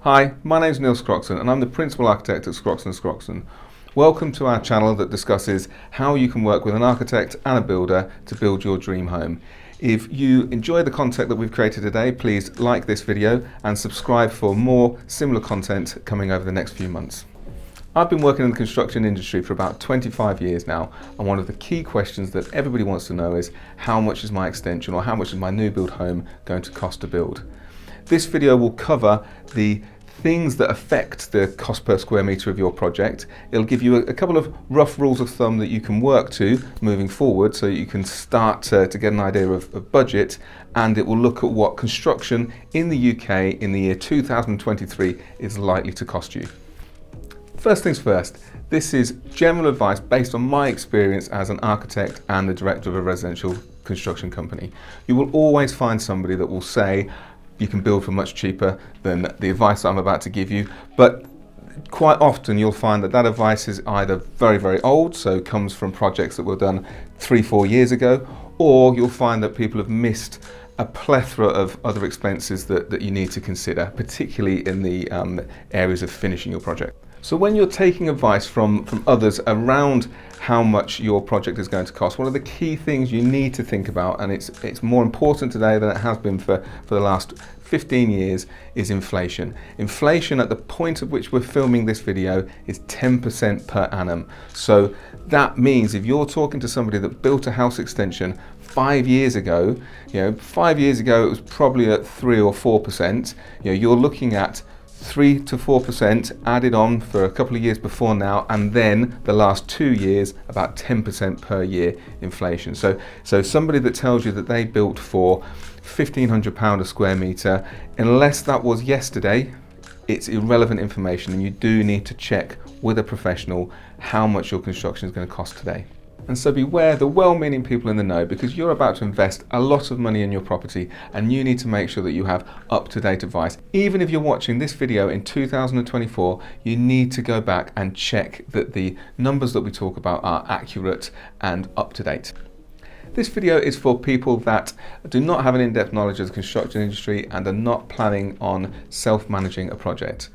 Hi, my name is Neil Scroxton and I'm the Principal Architect at Scroxton Scroxton. Welcome to our channel that discusses how you can work with an architect and a builder to build your dream home. If you enjoy the content that we've created today, please like this video and subscribe for more similar content coming over the next few months. I've been working in the construction industry for about 25 years now, and one of the key questions that everybody wants to know is how much is my extension or how much is my new build home going to cost to build? This video will cover the things that affect the cost per square metre of your project. It'll give you a couple of rough rules of thumb that you can work to moving forward so you can start to get an idea of budget, and it will look at what construction in the UK in the year 2023 is likely to cost you. First things first, this is general advice based on my experience as an architect and the director of a residential construction company. You will always find somebody that will say you can build for much cheaper than the advice that I'm about to give you, but quite often you'll find that advice is either very, very old, so comes from projects that were done 3-4 years ago, or you'll find that people have missed a plethora of other expenses that you need to consider, particularly in the areas of finishing your project. So when you're taking advice from others around how much your project is going to cost, one of the key things you need to think about, and it's more important today than it has been for the last 15 years, is inflation. Inflation at the point at which we're filming this video is 10% per annum. So that means if you're talking to somebody that built a house extension 5 years ago, 5 years ago it was probably at 3 or 4%, you're looking at 3 to 4% added on for a couple of years before now, and then the last 2 years about 10% per year inflation. So somebody that tells you that they built for £1,500 a square metre, unless that was yesterday, it's irrelevant information, and you do need to check with a professional how much your construction is going to cost today. And so beware the well-meaning people in the know, because you're about to invest a lot of money in your property and you need to make sure that you have up-to-date advice. Even if you're watching this video in 2024, you need to go back and check that the numbers that we talk about are accurate and up-to-date. This video is for people that do not have an in-depth knowledge of the construction industry and are not planning on self-managing a project.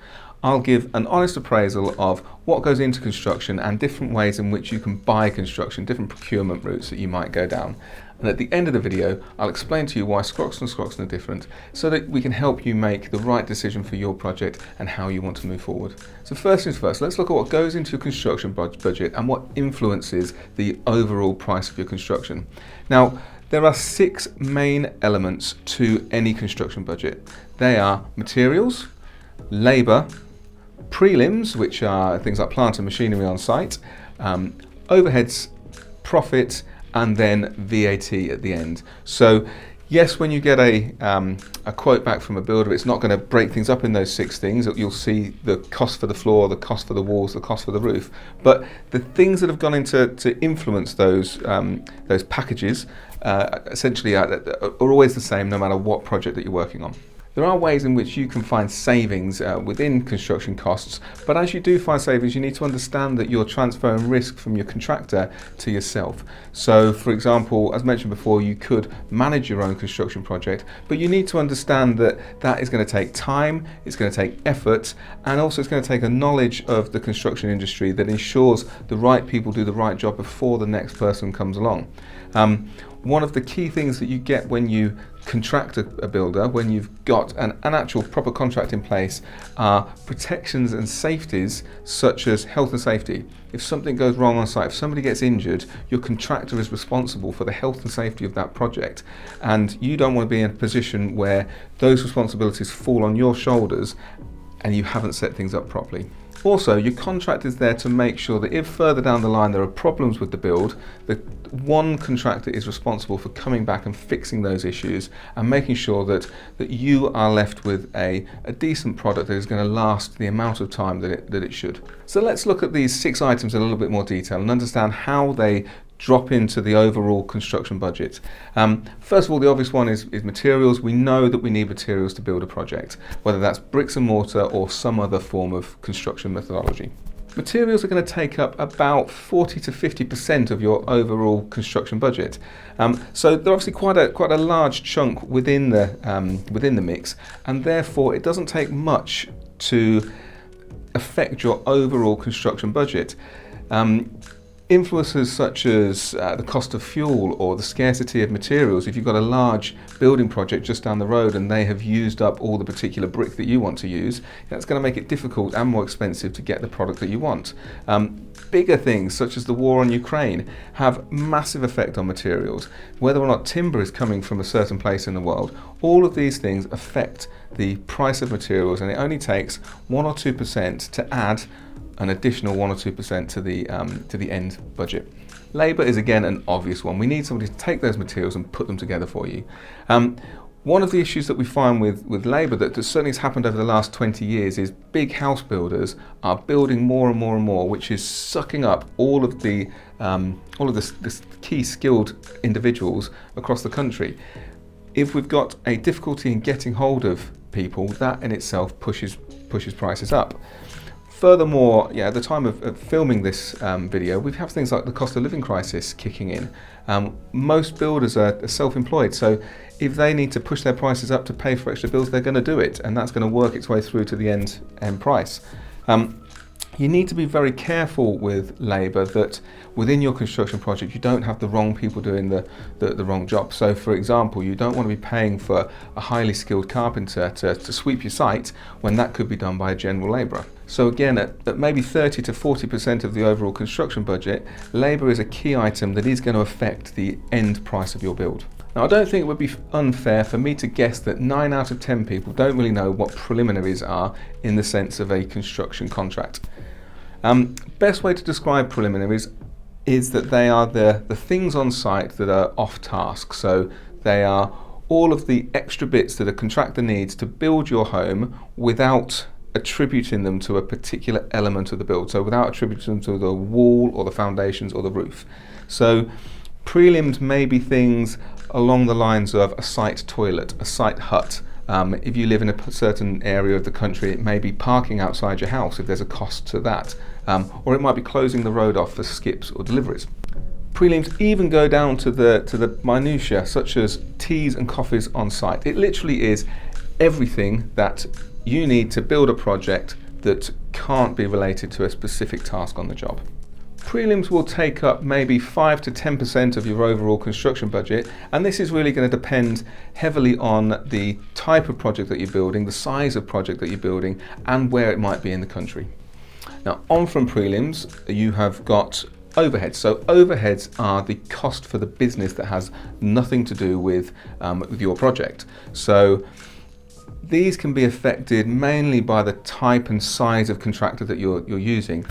I'll give an honest appraisal of what goes into construction and different ways in which you can buy construction, different procurement routes that you might go down. And at the end of the video, I'll explain to you why Scroxton Scroxton are different so that we can help you make the right decision for your project and how you want to move forward. So first things first, let's look at what goes into your construction budget and what influences the overall price of your construction. Now, there are 6 main elements to any construction budget. They are materials, labour, prelims, which are things like plant and machinery on site, overheads, profit, and then VAT at the end. So yes, when you get a quote back from a builder, it's not going to break things up in those 6 things. You'll see the cost for the floor, the cost for the walls, the cost for the roof. But the things that have gone into to influence those packages essentially are always the same no matter what project that you're working on. There are ways in which you can find savings within construction costs, but as you do find savings, you need to understand that you're transferring risk from your contractor to yourself. So, for example, as mentioned before, you could manage your own construction project, but you need to understand that that is going to take time, it's going to take effort, and also it's going to take a knowledge of the construction industry that ensures the right people do the right job before the next person comes along. One of the key things that you get when you contract a builder, when you've got an actual proper contract in place, are protections and safeties such as health and safety. If something goes wrong on site, if somebody gets injured, your contractor is responsible for the health and safety of that project, and you don't want to be in a position where those responsibilities fall on your shoulders and you haven't set things up properly. Also, your contract is there to make sure that if further down the line there are problems with the build, the one contractor is responsible for coming back and fixing those issues and making sure that you are left with a decent product that is going to last the amount of time that it should. So let's look at these 6 items in a little bit more detail and understand how they drop into the overall construction budget. First of all, the obvious one is materials. We know that we need materials to build a project, whether that's bricks and mortar or some other form of construction methodology. Materials are going to take up about 40 to 50% of your overall construction budget. So they're obviously quite a large chunk within the mix, and therefore it doesn't take much to affect your overall construction budget. Influences such as the cost of fuel or the scarcity of materials. If you've got a large building project just down the road and they have used up all the particular brick that you want to use, that's going to make it difficult and more expensive to get the product that you want. Bigger things such as the war on Ukraine have massive effect on materials. Whether or not timber is coming from a certain place in the world, all of these things affect the price of materials, and it only takes 1 or 2% to add an additional 1 or 2% to the end budget. Labour is again an obvious one. We need somebody to take those materials and put them together for you. One of the issues that we find with labour that certainly has happened over the last 20 years is big house builders are building more and more and more, which is sucking up all of the key skilled individuals across the country. If we've got a difficulty in getting hold of people, that in itself pushes prices up. Furthermore, at the time of filming this video, we have things like the cost of living crisis kicking in. Most builders are self-employed, so if they need to push their prices up to pay for extra bills, they're going to do it, and that's going to work its way through to the end price. You need to be very careful with labour that within your construction project you don't have the wrong people doing the wrong job. So for example, you don't want to be paying for a highly skilled carpenter to sweep your site when that could be done by a general labourer. So again, at maybe 30 to 40% of the overall construction budget, labour is a key item that is going to affect the end price of your build. Now, I don't think it would be unfair for me to guess that 9 out of 10 people don't really know what preliminaries are in the sense of a construction contract. Best way to describe preliminaries is that they are the things on site that are off task. So they are all of the extra bits that a contractor needs to build your home without attributing them to a particular element of the build. So without attributing them to the wall or the foundations or the roof. So prelims may be things along the lines of a site toilet, a site hut. If you live in a certain area of the country, it may be parking outside your house if there's a cost to that. Or it might be closing the road off for skips or deliveries. Prelims even go down to the minutiae, such as teas and coffees on site. It literally is everything that you need to build a project that can't be related to a specific task on the job. Prelims will take up maybe 5 to 10% of your overall construction budget, and this is really going to depend heavily on the type of project that you're building, the size of project that you're building, and where it might be in the country. Now, on from prelims, you have got overheads. So overheads are the cost for the business that has nothing to do with your project. So these can be affected mainly by the type and size of contractor that you're using.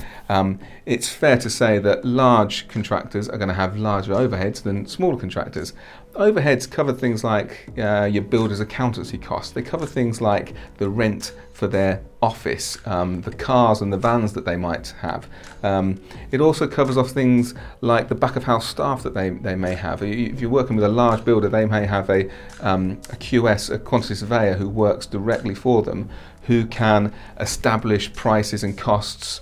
It's fair to say that large contractors are going to have larger overheads than smaller contractors. Overheads cover things like your builder's accountancy costs. They cover things like the rent for their office, the cars and the vans that they might have. It also covers off things like the back of house staff that they may have. If you're working with a large builder, they may have a QS, a quantity surveyor, who works directly for them, who can establish prices and costs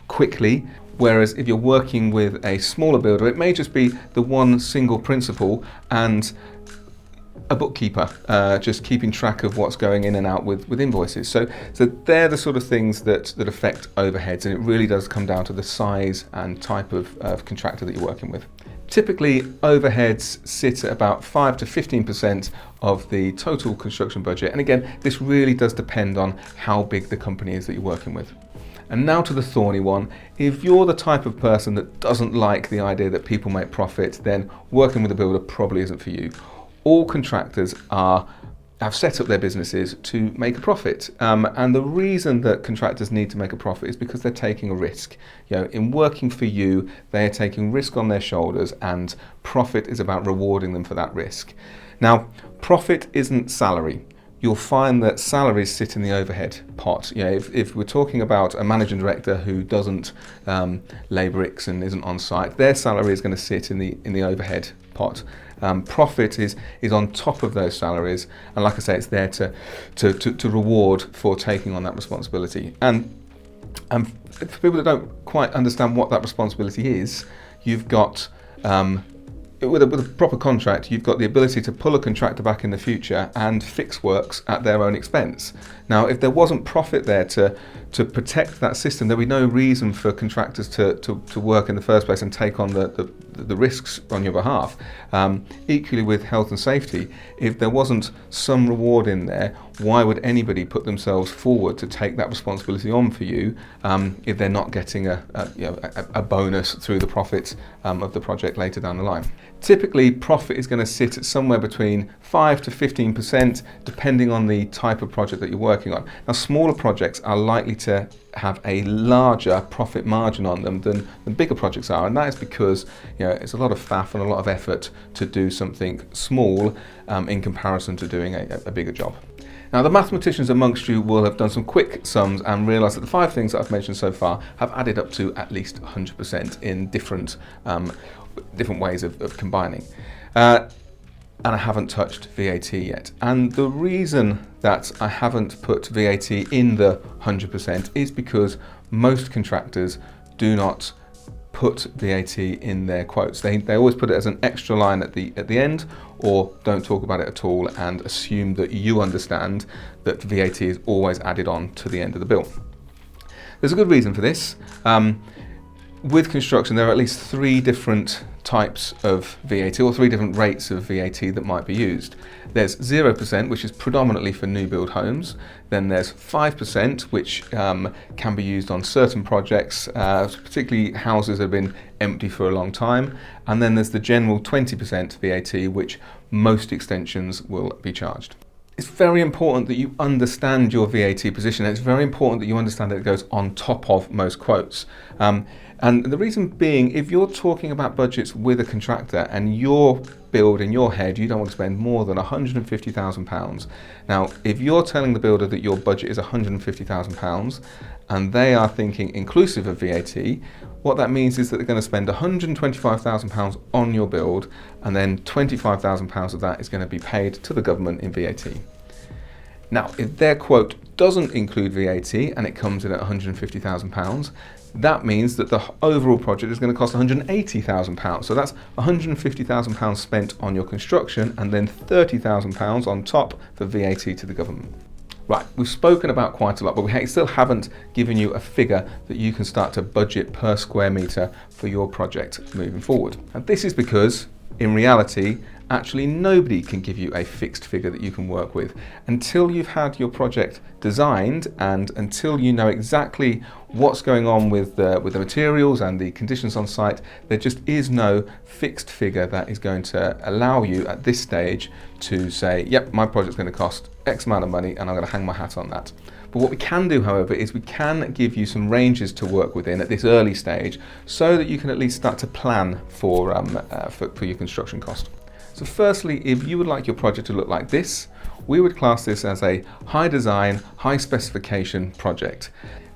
quickly. Whereas if you're working with a smaller builder, it may just be the one single principal and a bookkeeper, just keeping track of what's going in and out with invoices. So they're the sort of things that affect overheads, and it really does come down to the size and type of contractor that you're working with. Typically, overheads sit at about 5 to 15% of the total construction budget. And again, this really does depend on how big the company is that you're working with. And now to the thorny one. If you're the type of person that doesn't like the idea that people make profit, then working with a builder probably isn't for you. All contractors have set up their businesses to make a profit. And the reason that contractors need to make a profit is because they're taking a risk. In working for you, they are taking risk on their shoulders, and profit is about rewarding them for that risk. Now, profit isn't salary. You'll find that salaries sit in the overhead pot. If we're talking about a managing director who doesn't lay bricks and isn't on site, their salary is going to sit in the overhead pot. Profit is on top of those salaries, and like I say, it's there to reward for taking on that responsibility. And for people that don't quite understand what that responsibility is, you've got with a proper contract, you've got the ability to pull a contractor back in the future and fix works at their own expense. Now, if there wasn't profit there to protect that system, there'd be no reason for contractors to work in the first place and take on the risks on your behalf. Equally with health and safety, if there wasn't some reward in there, why would anybody put themselves forward to take that responsibility on for you if they're not getting a bonus through the profits of the project later down the line? Typically, profit is going to sit at somewhere between 5 to 15%, depending on the type of project that you're working on. Now, smaller projects are likely to have a larger profit margin on them than bigger projects are, and that is because it's a lot of faff and a lot of effort to do something small in comparison to doing a bigger job. Now, the mathematicians amongst you will have done some quick sums and realised that the 5 things that I've mentioned so far have added up to at least 100% in different ways of combining. And I haven't touched VAT yet. And the reason that I haven't put VAT in the 100% is because most contractors do not put VAT in their quotes. They always put it as an extra line at the end, or don't talk about it at all and assume that you understand that VAT is always added on to the end of the bill. There's a good reason for this. With construction, there are at least 3 different types of VAT, or 3 different rates of VAT that might be used. There's 0%, which is predominantly for new build homes. Then there's 5%, which can be used on certain projects, particularly houses that have been empty for a long time. And then there's the general 20% VAT, which most extensions will be charged. It's very important that you understand your VAT position. It's very important that you understand that it goes on top of most quotes. And the reason being, if you're talking about budgets with a contractor and your build in your head, you don't want to spend more than £150,000. Now, if you're telling the builder that your budget is £150,000 and they are thinking inclusive of VAT, what that means is that they're going to spend £125,000 on your build, and then £25,000 of that is going to be paid to the government in VAT. Now, if their quote doesn't include VAT and it comes in at £150,000, that means that the overall project is going to cost £180,000. So that's £150,000 spent on your construction and then £30,000 on top for VAT to the government. Right, we've spoken about quite a lot, but we still haven't given you a figure that you can start to budget per square metre for your project moving forward. And this is because, in reality, actually nobody can give you a fixed figure that you can work with. Until you've had your project designed and until you know exactly what's going on with the materials and the conditions on site, there just is no fixed figure that is going to allow you at this stage to say, yep, my project's going to cost X amount of money and I'm going to hang my hat on that. But what we can do, however, is we can give you some ranges to work within at this early stage so that you can at least start to plan for your construction cost. So firstly, if you would like your project to look like this, we would class this as a high design, high specification project.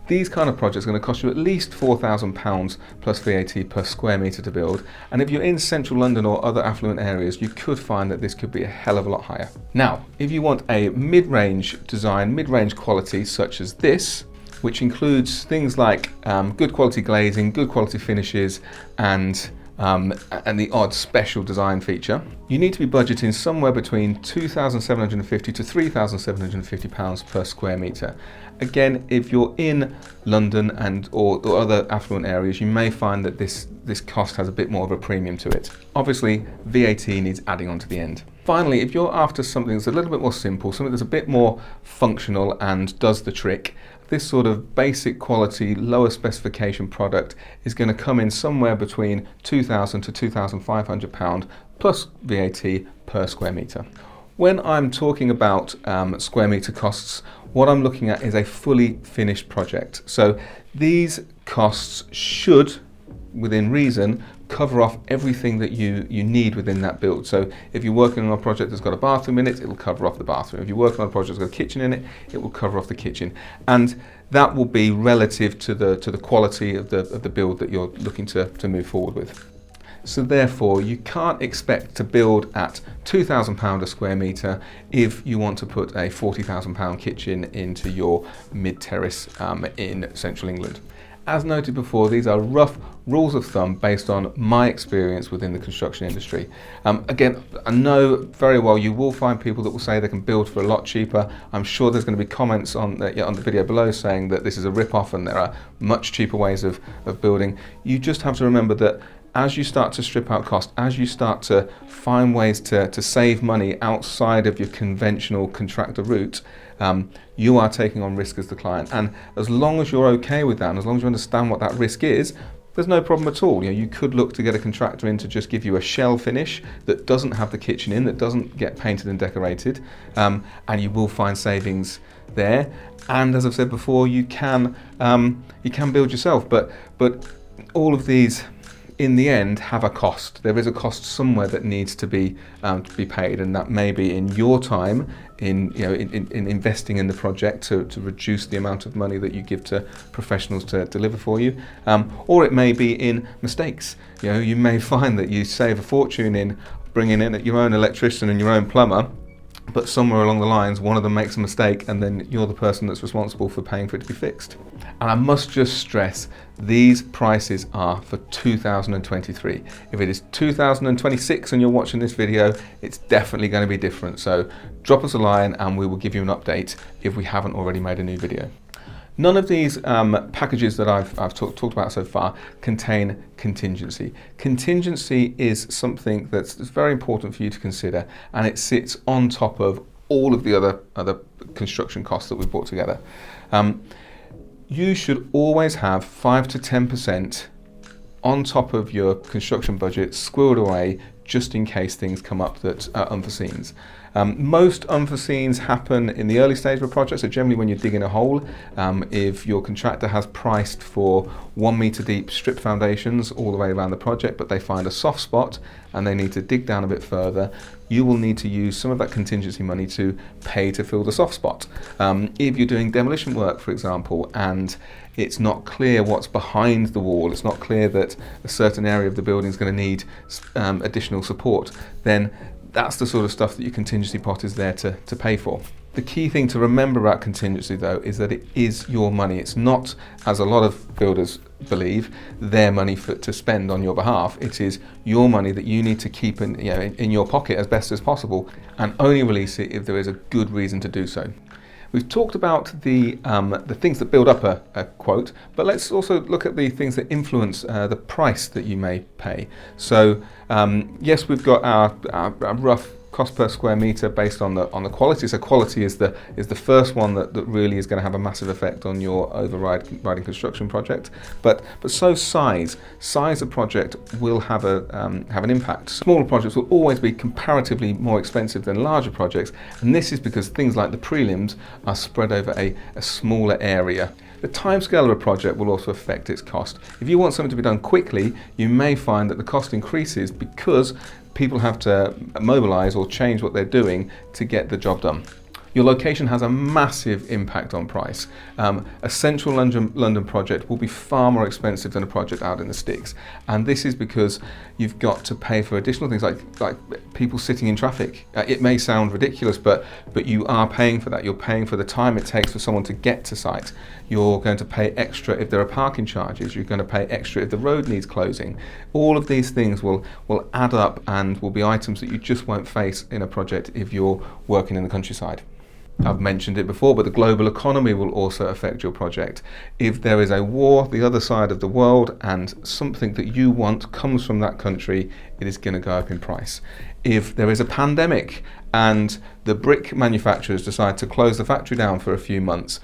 These kind of projects are going to cost you at least £4,000 plus VAT per square metre to build. And if you're in central London or other affluent areas, you could find that this could be a hell of a lot higher. Now, if you want a mid-range design, mid-range quality such as this, which includes things like good quality glazing, good quality finishes, and the odd special design feature, you need to be budgeting somewhere between £2,750 to £3,750 per square metre. Again, if you're in London or other affluent areas, you may find that this cost has a bit more of a premium to it. Obviously, VAT needs adding on to the end. Finally, if you're after something that's a little bit more simple, something that's a bit more functional and does the trick, this sort of basic quality, lower specification product is going to come in somewhere between £2,000 to £2,500 plus VAT per square metre. When I'm talking about square metre costs, what I'm looking at is a fully finished project. So these costs should, within reason, cover off everything that you need within that build. So if you're working on a project that's got a bathroom in it, it'll cover off the bathroom. If you're working on a project that's got a kitchen in it, it will cover off the kitchen. And that will be relative to the quality of the build that you're looking to move forward with. So therefore, you can't expect to build at £2,000 a square metre if you want to put a £40,000 kitchen into your mid-terrace in central England. As noted before, these are rough rules of thumb based on my experience within the construction industry. Again, I know very well you will find people that will say they can build for a lot cheaper. I'm sure there's going to be comments on the video below saying that this is a rip-off and there are much cheaper ways of building. You just have to remember that as you start to strip out cost, as you start to find ways to save money outside of your conventional contractor route, you are taking on risk as the client. And as long as you're okay with that, and as long as you understand what that risk is, there's no problem at all. You could look to get a contractor in to just give you a shell finish that doesn't have the kitchen in, that doesn't get painted and decorated, and you will find savings there. And as I've said before, you can build yourself, but all of these in the end have a cost. There is a cost somewhere that needs to be paid, and that may be in your time in investing in the project to reduce the amount of money that you give to professionals to deliver for you, or it may be in mistakes. You may find that you save a fortune in bringing in your own electrician and your own plumber, but somewhere along the lines one of them makes a mistake and then you're the person that's responsible for paying for it to be fixed. And I must just stress, these prices are for 2023. If it is 2026 and you're watching this video, it's definitely going to be different. So drop us a line and we will give you an update if we haven't already made a new video. None of these packages that I've talked about so far contain contingency. Contingency is something that's very important for you to consider, and it sits on top of all of the other construction costs that we've brought together. You should always have 5 to 10% on top of your construction budget squirreled away just in case things come up that are unforeseen. Most unforeseens happen in the early stage of a project, so generally when you're digging a hole, if your contractor has priced for 1 metre deep strip foundations all the way around the project, but they find a soft spot and they need to dig down a bit further, you will need to use some of that contingency money to pay to fill the soft spot. If you're doing demolition work, for example, and it's not clear what's behind the wall, it's not clear that a certain area of the building is going to need additional support, then that's the sort of stuff that your contingency pot is there to pay for. The key thing to remember about contingency, though, is that it is your money. It's not, as a lot of builders believe, their money to spend on your behalf. It is your money that you need to keep in your pocket as best as possible, and only release it if there is a good reason to do so. We've talked about the things that build up a quote, but let's also look at the things that influence the price that you may pay. So yes, we've got our rough cost per square meter based on the quality. So quality is the first one that really is going to have a massive effect on your overriding construction project. But so size of project will have an impact. Smaller projects will always be comparatively more expensive than larger projects, and this is because things like the prelims are spread over a smaller area. The timescale of a project will also affect its cost. If you want something to be done quickly, you may find that the cost increases because people have to mobilize or change what they're doing to get the job done. Your location has a massive impact on price. A central London project will be far more expensive than a project out in the sticks, and this is because you've got to pay for additional things like people sitting in traffic. It may sound ridiculous, but you are paying for that. You're paying for the time it takes for someone to get to site. You're going to pay extra if there are parking charges. You're going to pay extra if the road needs closing. All of these things will add up and will be items that you just won't face in a project if you're working in the countryside. I've mentioned it before, but the global economy will also affect your project. If there is a war the other side of the world and something that you want comes from that country, it is going to go up in price. If there is a pandemic and the brick manufacturers decide to close the factory down for a few months,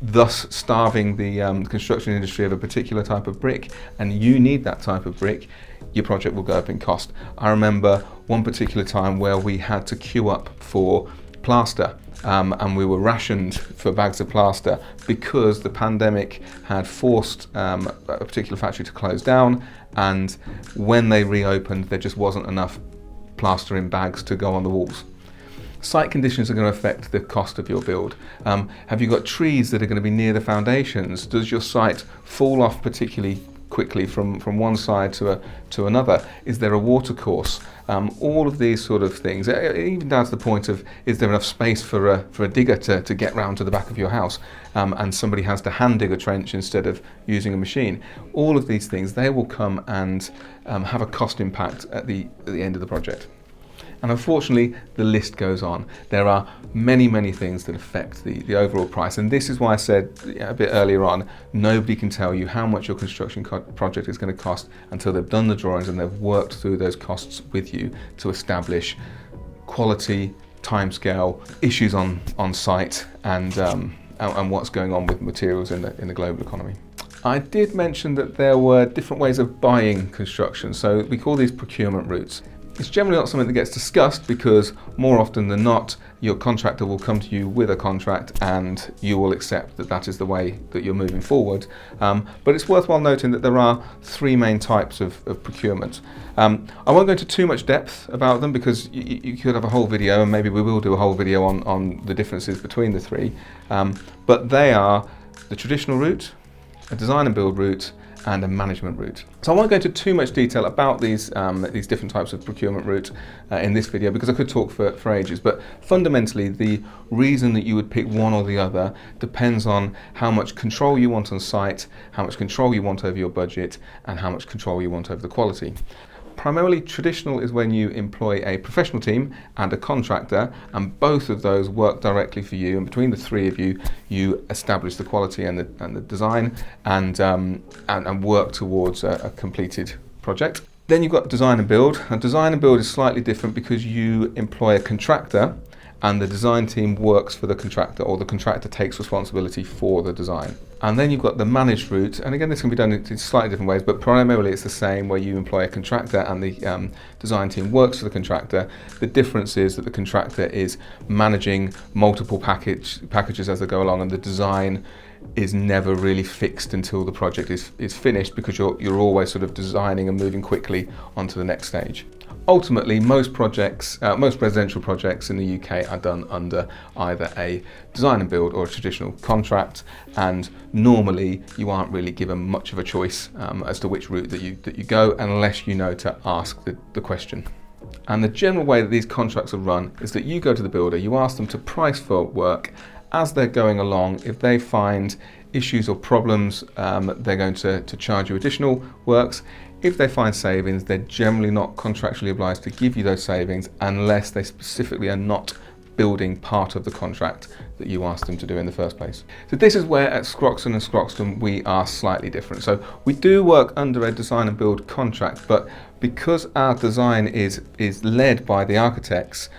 thus starving the construction industry of a particular type of brick, and you need that type of brick, your project will go up in cost. I remember one particular time where we had to queue up for plaster, and we were rationed for bags of plaster because the pandemic had forced a particular factory to close down, and when they reopened there just wasn't enough plaster in bags to go on the walls. Site conditions are going to affect the cost of your build. Have you got trees that are going to be near the foundations? Does your site fall off particularly quickly from one side to another? Is there a water course? All of these sort of things, even down to the point of, is there enough space for a digger to get round to the back of your house, and somebody has to hand dig a trench instead of using a machine? All of these things, they will come and have a cost impact at the end of the project. And unfortunately, the list goes on. There are many, many things that affect the overall price. And this is why I said a bit earlier on, nobody can tell you how much your construction project is going to cost until they've done the drawings and they've worked through those costs with you to establish quality, timescale, issues on site, and what's going on with materials in the global economy. I did mention that there were different ways of buying construction. So we call these procurement routes. It's generally not something that gets discussed because more often than not, your contractor will come to you with a contract and you will accept that that is the way that you're moving forward. But it's worthwhile noting that there are three main types of procurement. I won't go into too much depth about them because you could have a whole video, and maybe we will do a whole video on the differences between the three. But they are the traditional route, a design and build route, and a management route. So I won't go into too much detail about these different types of procurement route in this video because I could talk for ages, but fundamentally the reason that you would pick one or the other depends on how much control you want on site, how much control you want over your budget, and how much control you want over the quality. Primarily traditional is when you employ a professional team and a contractor, and both of those work directly for you, and between the three of you, you establish the quality and the design and work towards a completed project. Then you've got design and build. And design and build is slightly different because you employ a contractor and the design team works for the contractor, or the contractor takes responsibility for the design. And then you've got the managed route, and again this can be done in slightly different ways, but primarily it's the same, where you employ a contractor and the design team works for the contractor. The difference is that the contractor is managing multiple packages as they go along, and the design is never really fixed until the project is finished, because you're always sort of designing and moving quickly onto the next stage. Ultimately, most residential projects in the UK are done under either a design and build or a traditional contract, and normally you aren't really given much of a choice as to which route that you go, unless you know to ask the question. And the general way that these contracts are run is that you go to the builder, you ask them to price for work. As they're going along, if they find issues or problems, they're going to charge you additional works. If they find savings, they're generally not contractually obliged to give you those savings unless they specifically are not building part of the contract that you asked them to do in the first place. So this is where at Scroxton and Scroxton we are slightly different. So we do work under a design and build contract, but because our design is led by the architects,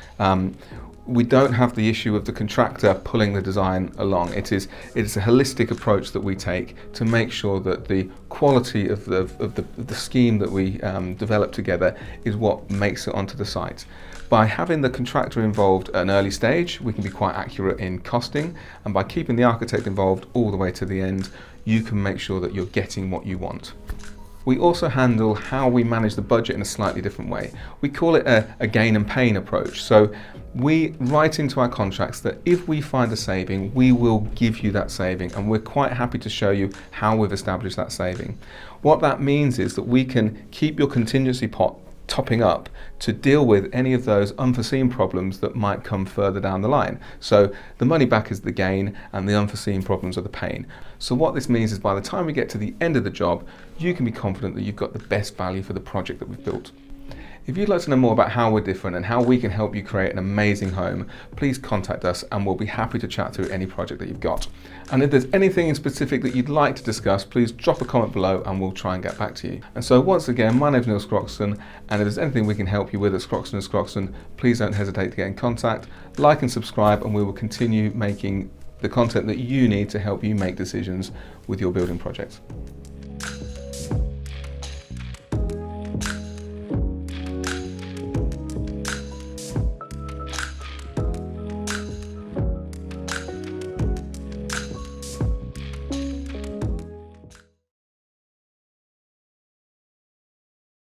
we don't have the issue of the contractor pulling the design along. It is a holistic approach that we take to make sure that the quality of the scheme that we develop together is what makes it onto the site. By having the contractor involved at an early stage, we can be quite accurate in costing, and by keeping the architect involved all the way to the end, you can make sure that you're getting what you want. We also handle how we manage the budget in a slightly different way. We call it a gain and pain approach. So we write into our contracts that if we find a saving, we will give you that saving, and we're quite happy to show you how we've established that saving. What that means is that we can keep your contingency pot topping up to deal with any of those unforeseen problems that might come further down the line. So the money back is the gain and the unforeseen problems are the pain. So what this means is by the time we get to the end of the job, you can be confident that you've got the best value for the project that we've built. If you'd like to know more about how we're different and how we can help you create an amazing home, please contact us and we'll be happy to chat through any project that you've got. And if there's anything in specific that you'd like to discuss, please drop a comment below and we'll try and get back to you. And so once again, my name's Neil Scroxton, and if there's anything we can help you with at Scroxton Scroxton, please don't hesitate to get in contact, like and subscribe, and we will continue making the content that you need to help you make decisions with your building projects.